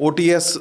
OTS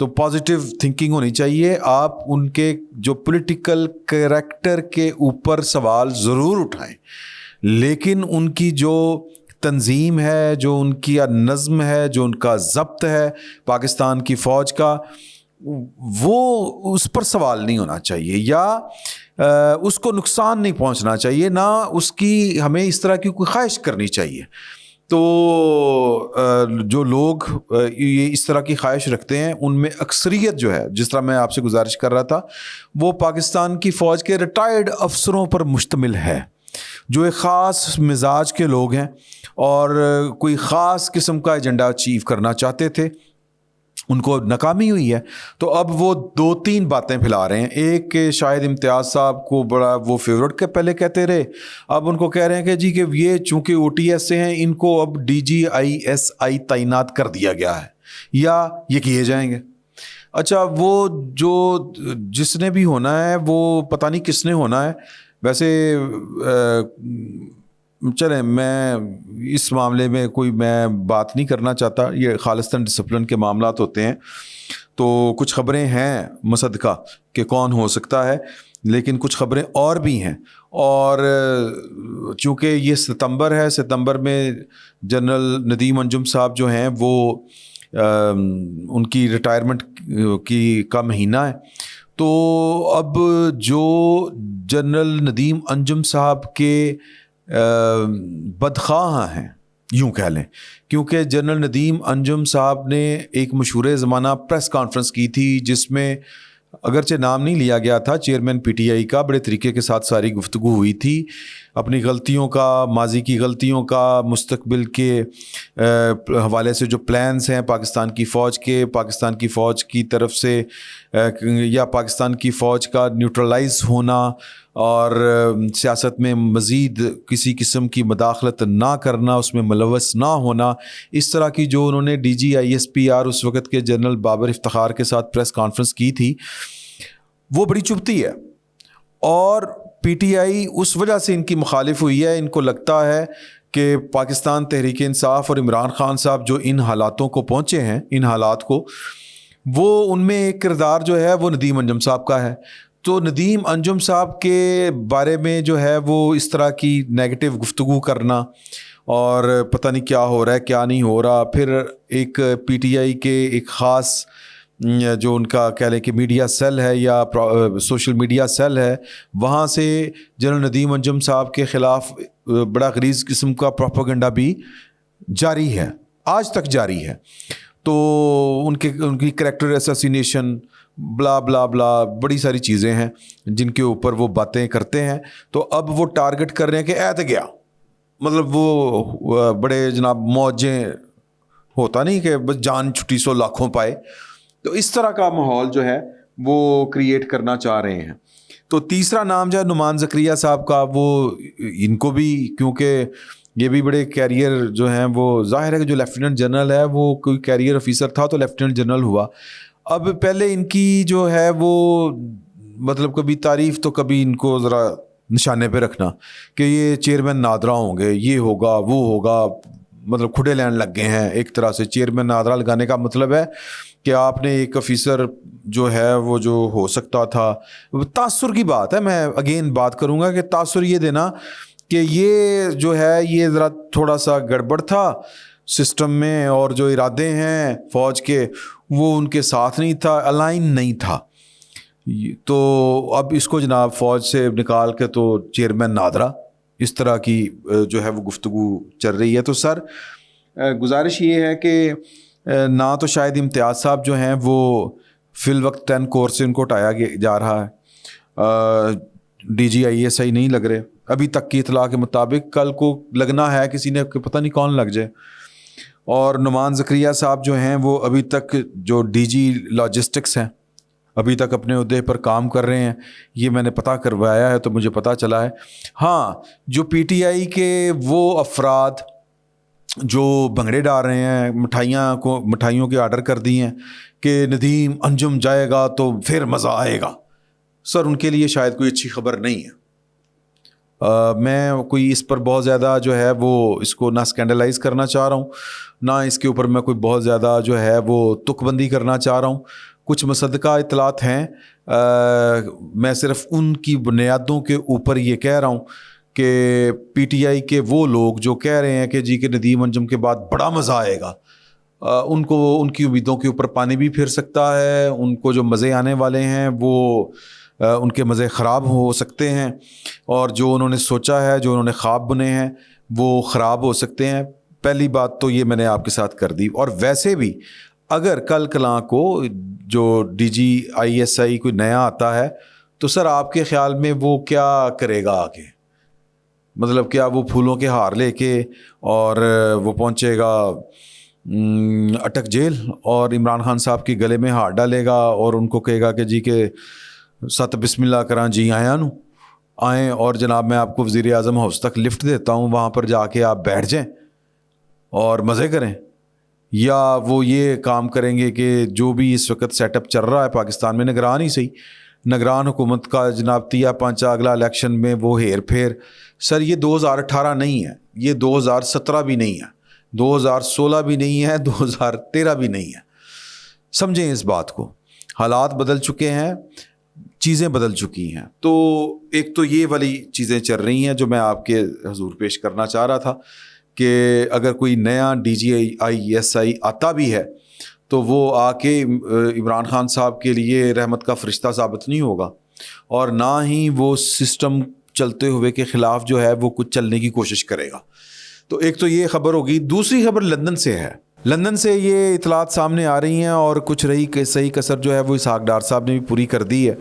تو positive thinking ہونی چاہیے. آپ ان کے جو پولیٹیکل کریکٹر کے اوپر سوال ضرور اٹھائیں, لیکن ان کی جو تنظیم ہے, جو ان کی نظم ہے, جو ان کا ضبط ہے پاکستان کی فوج کا, وہ اس پر سوال نہیں ہونا چاہیے, یا اس کو نقصان نہیں پہنچنا چاہیے, نہ اس کی ہمیں اس طرح کی کوئی خواہش کرنی چاہیے. تو جو لوگ یہ اس طرح کی خواہش رکھتے ہیں ان میں اکثریت جو ہے, جس طرح میں آپ سے گزارش کر رہا تھا, وہ پاکستان کی فوج کے ریٹائرڈ افسروں پر مشتمل ہے, جو ایک خاص مزاج کے لوگ ہیں اور کوئی خاص قسم کا ایجنڈا اچیو کرنا چاہتے تھے, ان کو ناکامی ہوئی ہے. تو اب وہ 2-3 باتیں پھیلا رہے ہیں. ایک کہ شاہد امتیاز صاحب کو بڑا وہ فیورٹ کے پہلے کہتے رہے, اب ان کو کہہ رہے ہیں کہ جی کہ یہ چونکہ OTS سے ہیں, ان کو اب DGISI تعینات کر دیا گیا ہے یا یہ کیے جائیں گے. اچھا, وہ جو جس نے بھی ہونا ہے وہ پتہ نہیں کس نے ہونا ہے. ویسے چلیں, میں اس معاملے میں کوئی میں بات نہیں کرنا چاہتا, یہ خالصتاً ڈسپلن کے معاملات ہوتے ہیں. تو کچھ خبریں ہیں مصدقہ کہ کون ہو سکتا ہے, لیکن کچھ خبریں اور بھی ہیں. اور چونکہ یہ ستمبر ہے, ستمبر میں جنرل ندیم انجم صاحب جو ہیں وہ ان کی ریٹائرمنٹ کا مہینہ ہے. تو اب جو جنرل ندیم انجم صاحب کے بدخواہ ہیں یوں کہہ لیں, کیونکہ جنرل ندیم انجم صاحب نے ایک مشہور زمانہ پریس کانفرنس کی تھی جس میں اگرچہ نام نہیں لیا گیا تھا چیئرمین PTI کا, بڑے طریقے کے ساتھ ساری گفتگو ہوئی تھی اپنی غلطیوں کا, ماضی کی غلطیوں کا, مستقبل کے حوالے سے جو پلانز ہیں پاکستان کی فوج کے, پاکستان کی فوج کی طرف سے یا پاکستان کی فوج کا نیوٹرلائز ہونا اور سیاست میں مزید کسی قسم کی مداخلت نہ کرنا, اس میں ملوث نہ ہونا, اس طرح کی جو انہوں نے DGISPR اس وقت کے جنرل بابر افتخار کے ساتھ پریس کانفرنس کی تھی, وہ بڑی چبھتی ہے. اور PTI اس وجہ سے ان کی مخالف ہوئی ہے. ان کو لگتا ہے کہ پاکستان تحریک انصاف اور عمران خان صاحب جو ان حالاتوں کو پہنچے ہیں, ان حالات کو, وہ ان میں ایک کردار جو ہے وہ ندیم انجم صاحب کا ہے. تو ندیم انجم صاحب کے بارے میں جو ہے وہ اس طرح کی نیگیٹو گفتگو کرنا اور پتہ نہیں کیا ہو رہا ہے کیا نہیں ہو رہا. پھر ایک PTI کے ایک خاص جو ان کا کہہ لیں کہ میڈیا سیل ہے یا سوشل میڈیا سیل ہے, وہاں سے جنرل ندیم انجم صاحب کے خلاف بڑا غلیظ قسم کا پروپیگنڈا بھی جاری ہے, آج تک جاری ہے. تو ان کی کریکٹر اسیسینیشن بلا بلا بلا بڑی ساری چیزیں ہیں جن کے اوپر وہ باتیں کرتے ہیں. تو اب وہ ٹارگٹ کر رہے ہیں کہ ایت گیا, مطلب وہ بڑے جناب موجیں ہوتا نہیں کہ بس جان چھٹی سو لاکھوں پائے, تو اس طرح کا ماحول جو ہے وہ کریٹ کرنا چاہ رہے ہیں. تو تیسرا نام جو ہے نعمان زکریا صاحب کا, وہ ان کو بھی کیونکہ یہ بھی بڑے کیریئر جو ہیں, وہ ظاہر ہے کہ جو لیفٹیننٹ جنرل ہے وہ کوئی کیریئر آفیسر تھا تو لیفٹیننٹ جنرل ہوا. اب پہلے ان کی جو ہے وہ مطلب کبھی تعریف تو کبھی ان کو ذرا نشانے پہ رکھنا کہ یہ چیئرمین نادرا ہوں گے, یہ ہوگا وہ ہوگا, مطلب کھڑے لین لگ گئے ہیں. ایک طرح سے چیئرمین نادرا لگانے کا مطلب ہے کہ آپ نے ایک آفیسر جو ہے وہ جو ہو سکتا تھا, تاثر کی بات ہے, میں اگین بات کروں گا کہ تاثر یہ دینا کہ یہ جو ہے یہ ذرا تھوڑا سا گڑبڑ تھا سسٹم میں, اور جو ارادے ہیں فوج کے وہ ان کے ساتھ نہیں تھا, الائن نہیں تھا. تو اب اس کو جناب فوج سے نکال کے تو چیئرمین نادرا, اس طرح کی جو ہے وہ گفتگو چل رہی ہے. تو سر گزارش یہ ہے کہ نہ تو شاید امتیاز صاحب جو ہیں وہ فی الوقت 10 کور سے ان کو ہٹایا جا رہا ہے, DGISI نہیں لگ رہے ابھی تک کی اطلاع کے مطابق, کل کو لگنا ہے کسی نے, پتہ نہیں کون لگ جائے. اور نعمان زکریا صاحب جو ہیں وہ ابھی تک جو DG لاجسٹکس ہیں ابھی تک اپنے عہدے پر کام کر رہے ہیں, یہ میں نے پتہ کروایا ہے تو مجھے پتہ چلا ہے. ہاں, جو PTI کے وہ افراد جو بھنگڑے ڈال رہے ہیں, مٹھائیوں کے آرڈر کر دی ہیں کہ ندیم انجم جائے گا تو پھر مزہ آئے گا, سر ان کے لیے شاید کوئی اچھی خبر نہیں ہے. میں کوئی اس پر بہت زیادہ جو ہے وہ اس کو نہ اسکینڈلائز کرنا چاہ رہا ہوں, نہ اس کے اوپر میں کوئی بہت زیادہ جو ہے وہ تک بندی کرنا چاہ رہا ہوں. کچھ مصدقہ اطلاعات ہیں. میں صرف ان کی بنیادوں کے اوپر یہ کہہ رہا ہوں کہ پی ٹی آئی کے وہ لوگ جو کہہ رہے ہیں کہ جی کہ ندیم انجم کے بعد بڑا مزہ آئے گا, ان کو ان کی امیدوں کے اوپر پانی بھی پھر سکتا ہے. ان کو جو مزے آنے والے ہیں وہ ان کے مزے خراب ہو سکتے ہیں, اور جو انہوں نے سوچا ہے, جو انہوں نے خواب بنے ہیں, وہ خراب ہو سکتے ہیں. پہلی بات تو یہ میں نے آپ کے ساتھ کر دی. اور ویسے بھی اگر کل کلاں کو جو D G I S I کوئی نیا آتا ہے تو سر آپ کے خیال میں وہ کیا کرے گا آگے؟ مطلب کیا وہ پھولوں کے ہار لے کے اور وہ پہنچے گا اٹک جیل اور عمران خان صاحب کے گلے میں ہار ڈالے گا اور ان کو کہے گا کہ جی کہ ست بسم اللہ کراں جی آیا نو آئیں, اور جناب میں آپ کو وزیر اعظم ہاؤس تک لفٹ دیتا ہوں, وہاں پر جا کے آپ بیٹھ جائیں اور مزے کریں؟ یا وہ یہ کام کریں گے کہ جو بھی اس وقت سیٹ اپ چل رہا ہے پاکستان میں, نگران ہی صحیح, نگران حکومت کا جناب تیا پانچا اگلا الیکشن میں وہ ہیر پھیر. سر یہ 2018 نہیں ہے, یہ 2017 بھی نہیں ہے, 2016 بھی نہیں ہے, 2013 بھی نہیں ہے. سمجھیں اس بات کو, حالات بدل چکے ہیں, چیزیں بدل چکی ہیں. تو ایک تو یہ والی چیزیں چل رہی ہیں جو میں آپ کے حضور پیش کرنا چاہ رہا تھا کہ اگر کوئی نیا D G I S I آتا بھی ہے تو وہ آ کے عمران خان صاحب کے لیے رحمت کا فرشتہ ثابت نہیں ہوگا, اور نہ ہی وہ سسٹم چلتے ہوئے کے خلاف جو ہے وہ کچھ چلنے کی کوشش کرے گا. تو ایک تو یہ خبر ہوگی. دوسری خبر لندن سے ہے. لندن سے یہ اطلاعات سامنے آ رہی ہیں, اور کچھ رہی کہ صحیح کسر جو ہے وہ اسحاق ڈار صاحب نے بھی پوری کر دی ہے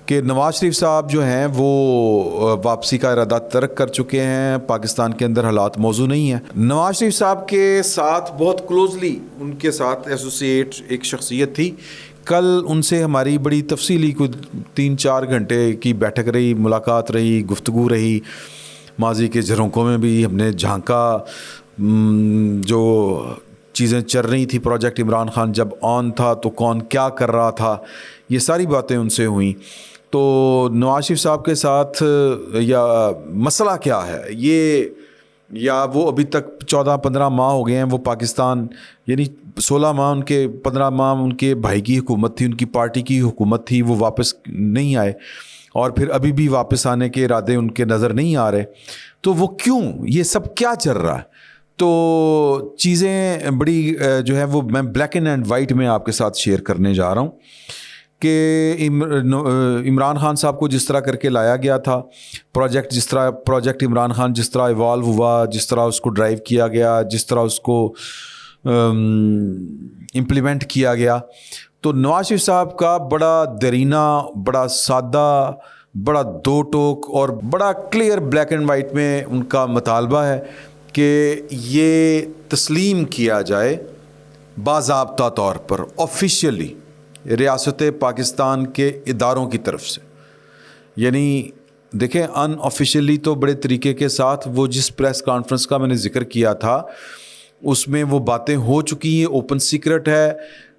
کہ نواز شریف صاحب جو ہیں وہ واپسی کا ارادہ ترک کر چکے ہیں. پاکستان کے اندر حالات موزوں نہیں ہیں. نواز شریف صاحب کے ساتھ بہت کلوزلی ان کے ساتھ ایسوسیٹ ایک شخصیت تھی. کل ان سے ہماری بڑی تفصیلی کوئی 3-4 گھنٹے کی بیٹھک رہی, ملاقات رہی, گفتگو رہی. ماضی کے جھرونکوں میں بھی ہم نے جھانکا, جو چیزیں چل رہی تھی پروجیکٹ عمران خان جب آن تھا تو کون کیا کر رہا تھا, یہ ساری باتیں ان سے ہوئیں. تو نواز شریف صاحب کے ساتھ یا مسئلہ کیا ہے یہ, یا وہ ابھی تک 14-15 ماہ ہو گئے ہیں وہ پاکستان, یعنی 16 ماہ ان کے 15 ماہ ان کے بھائی کی حکومت تھی, ان کی پارٹی کی حکومت تھی, وہ واپس نہیں آئے, اور پھر ابھی بھی واپس آنے کے ارادے ان کے نظر نہیں آ رہے. تو وہ کیوں, یہ سب کیا چل رہا ہے؟ تو چیزیں بڑی جو ہے وہ میں بلیک اینڈ وائٹ میں آپ کے ساتھ شیئر کرنے جا رہا ہوں کہ عمران خان صاحب کو جس طرح کر کے لایا گیا تھا, پروجیکٹ عمران خان جس طرح ایوالو ہوا, جس طرح اس کو ڈرائیو کیا گیا, جس طرح اس کو امپلیمنٹ کیا گیا, تو نواز شریف صاحب کا بڑا درینہ, بڑا سادہ, بڑا دو ٹوک اور بڑا کلیئر بلیک اینڈ وائٹ میں ان کا مطالبہ ہے کہ یہ تسلیم کیا جائے باضابطہ طور پر آفیشیلی ریاست پاکستان کے اداروں کی طرف سے. یعنی دیکھیں ان آفیشیلی تو بڑے طریقے کے ساتھ وہ جس پریس کانفرنس کا میں نے ذکر کیا تھا اس میں وہ باتیں ہو چکی ہیں, اوپن سیکرٹ ہے.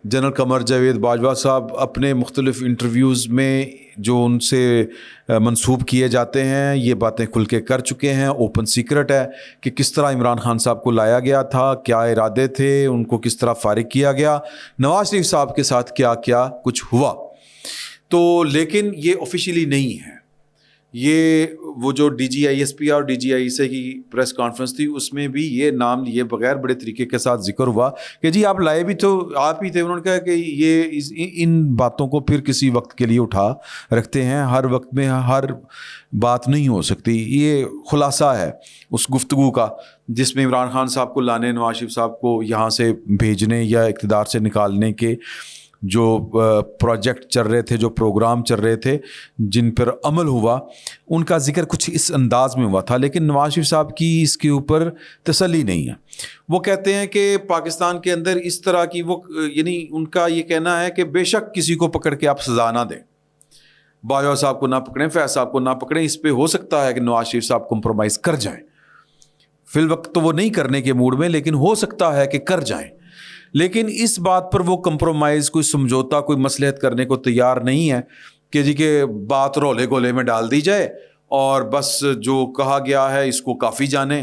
جنرل قمر جاوید باجوہ صاحب اپنے مختلف انٹرویوز میں جو ان سے منسوب کیے جاتے ہیں یہ باتیں کھل کے کر چکے ہیں. اوپن سیکرٹ ہے کہ کس طرح عمران خان صاحب کو لایا گیا تھا, کیا ارادے تھے, ان کو کس طرح فارغ کیا گیا, نواز شریف صاحب کے ساتھ کیا کیا کچھ ہوا. تو لیکن یہ آفیشیلی نہیں ہے. یہ وہ جو D G I S P اور ڈی جی آئی ایس کی پریس کانفرنس تھی اس میں بھی یہ نام لیے بغیر بڑے طریقے کے ساتھ ذکر ہوا کہ جی آپ لائے بھی تو آپ ہی تھے. انہوں نے کہا کہ یہ ان باتوں کو پھر کسی وقت کے لیے اٹھا رکھتے ہیں, ہر وقت میں ہر بات نہیں ہو سکتی. یہ خلاصہ ہے اس گفتگو کا جس میں عمران خان صاحب کو لانے, نواز شریف صاحب کو یہاں سے بھیجنے یا اقتدار سے نکالنے کے جو پروجیکٹ چل رہے تھے, جو پروگرام چل رہے تھے, جن پر عمل ہوا, ان کا ذکر کچھ اس انداز میں ہوا تھا. لیکن نواز شریف صاحب کی اس کے اوپر تسلی نہیں ہے. وہ کہتے ہیں کہ پاکستان کے اندر اس طرح کی وہ, یعنی ان کا یہ کہنا ہے کہ بے شک کسی کو پکڑ کے آپ سزا نہ دیں, باجوہ صاحب کو نہ پکڑیں, فیض صاحب کو نہ پکڑیں. اس پہ ہو سکتا ہے کہ نواز شریف صاحب کمپرومائز کر جائیں. فی الوقت تو وہ نہیں کرنے کے موڈ میں, لیکن ہو سکتا ہے کہ کر جائیں. لیکن اس بات پر وہ کمپرومائز, کوئی سمجھوتا, کوئی مصلحت کرنے کو تیار نہیں ہے کہ جی کہ بات رولے گولے میں ڈال دی جائے اور بس جو کہا گیا ہے اس کو کافی جانیں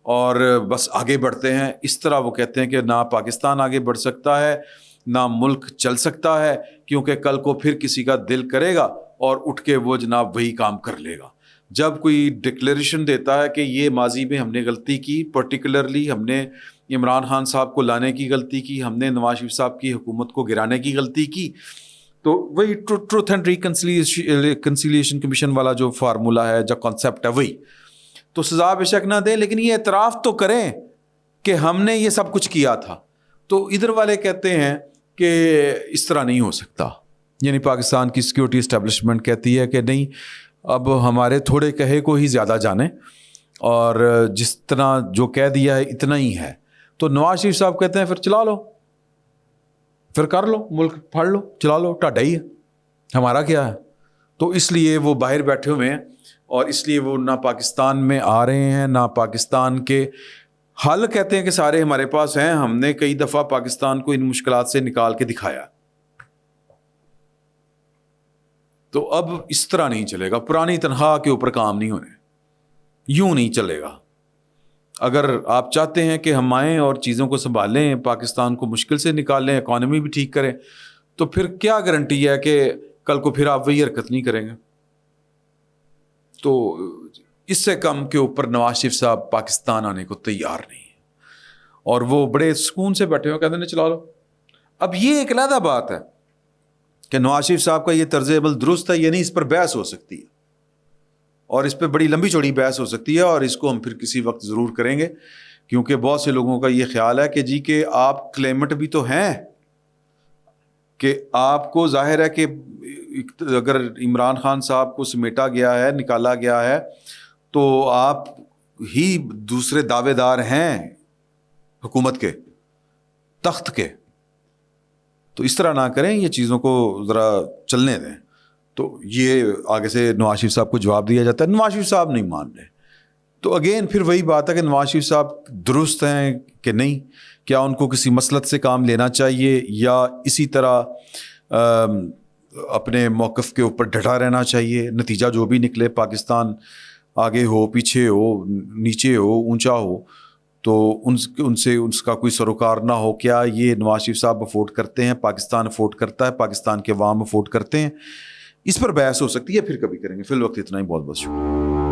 اور بس آگے بڑھتے ہیں. اس طرح وہ کہتے ہیں کہ نہ پاکستان آگے بڑھ سکتا ہے نہ ملک چل سکتا ہے، کیونکہ کل کو پھر کسی کا دل کرے گا اور اٹھ کے وہ جناب وہی کام کر لے گا۔ جب کوئی ڈکلیریشن دیتا ہے کہ یہ ماضی میں ہم نے غلطی کی، پرٹیکولرلی ہم نے عمران خان صاحب کو لانے کی غلطی کی، ہم نے نواز شریف صاحب کی حکومت کو گرانے کی غلطی کی، تو وہی ٹروتھ اینڈ ریکنسیلیشن کمیشن والا جو فارمولا ہے، جو کانسیپٹ ہے، وہی تو سزا بے شک نہ دیں، لیکن یہ اعتراف تو کریں کہ ہم نے یہ سب کچھ کیا تھا۔ تو ادھر والے کہتے ہیں کہ اس طرح نہیں ہو سکتا، یعنی پاکستان کی سیکیورٹی اسٹیبلشمنٹ کہتی ہے کہ نہیں، اب ہمارے تھوڑے کہے کو ہی زیادہ جانے، اور جس طرح جو کہہ دیا ہے اتنا ہی ہے۔ تو نواز شریف صاحب کہتے ہیں پھر چلا لو، پھر کر لو، ملک پھاڑ لو، چلا لو، ٹاڈا ہی ہے، ہمارا کیا ہے۔ تو اس لیے وہ باہر بیٹھے ہوئے ہیں، اور اس لیے وہ نہ پاکستان میں آ رہے ہیں، نہ پاکستان کے حل کہتے ہیں کہ سارے ہمارے پاس ہیں، ہم نے کئی دفعہ پاکستان کو ان مشکلات سے نکال کے دکھایا۔ تو اب اس طرح نہیں چلے گا، پرانی تنخواہ کے اوپر کام نہیں ہونے، یوں نہیں چلے گا۔ اگر آپ چاہتے ہیں کہ ہم آئیں اور چیزوں کو سنبھالیں، پاکستان کو مشکل سے نکالیں، اکانومی بھی ٹھیک کریں، تو پھر کیا گارنٹی ہے کہ کل کو پھر آپ وہی حرکت نہیں کریں گے؟ تو اس سے کم کے اوپر نواز شریف صاحب پاکستان آنے کو تیار نہیں ہے، اور وہ بڑے سکون سے بیٹھے ہوئے کہتے ہیں چلا لو۔ اب یہ ایک علیحدہ بات ہے کہ نواز شریف صاحب کا یہ طرز عمل درست ہے، یعنی اس پر بحث ہو سکتی ہے، اور اس پہ بڑی لمبی چوڑی بحث ہو سکتی ہے، اور اس کو ہم پھر کسی وقت ضرور کریں گے، کیونکہ بہت سے لوگوں کا یہ خیال ہے کہ جی کہ آپ کلیمٹ بھی تو ہیں، کہ آپ کو ظاہر ہے کہ اگر عمران خان صاحب کو سمیٹا گیا ہے، نکالا گیا ہے، تو آپ ہی دوسرے دعوے دار ہیں حکومت کے، تخت کے۔ تو اس طرح نہ کریں، یہ چیزوں کو ذرا چلنے دیں۔ تو یہ آگے سے نواز شریف صاحب کو جواب دیا جاتا ہے، نواز شریف صاحب نہیں مان رہے۔ تو اگین پھر وہی بات ہے کہ نواز شریف صاحب درست ہیں کہ نہیں، کیا ان کو کسی مسلط سے کام لینا چاہیے، یا اسی طرح اپنے موقف کے اوپر ڈٹا رہنا چاہیے؟ نتیجہ جو بھی نکلے، پاکستان آگے ہو، پیچھے ہو، نیچے ہو، اونچا ہو، تو ان سے اس کا کوئی سروکار نہ ہو، کیا یہ نواز شریف صاحب افورڈ کرتے ہیں، پاکستان افورڈ کرتا ہے، پاکستان کے عوام افورڈ کرتے ہیں؟ اس پر بحث ہو سکتی ہے، پھر کبھی کریں گے۔ فی الوقت اتنا ہی، بہت بہت شکریہ۔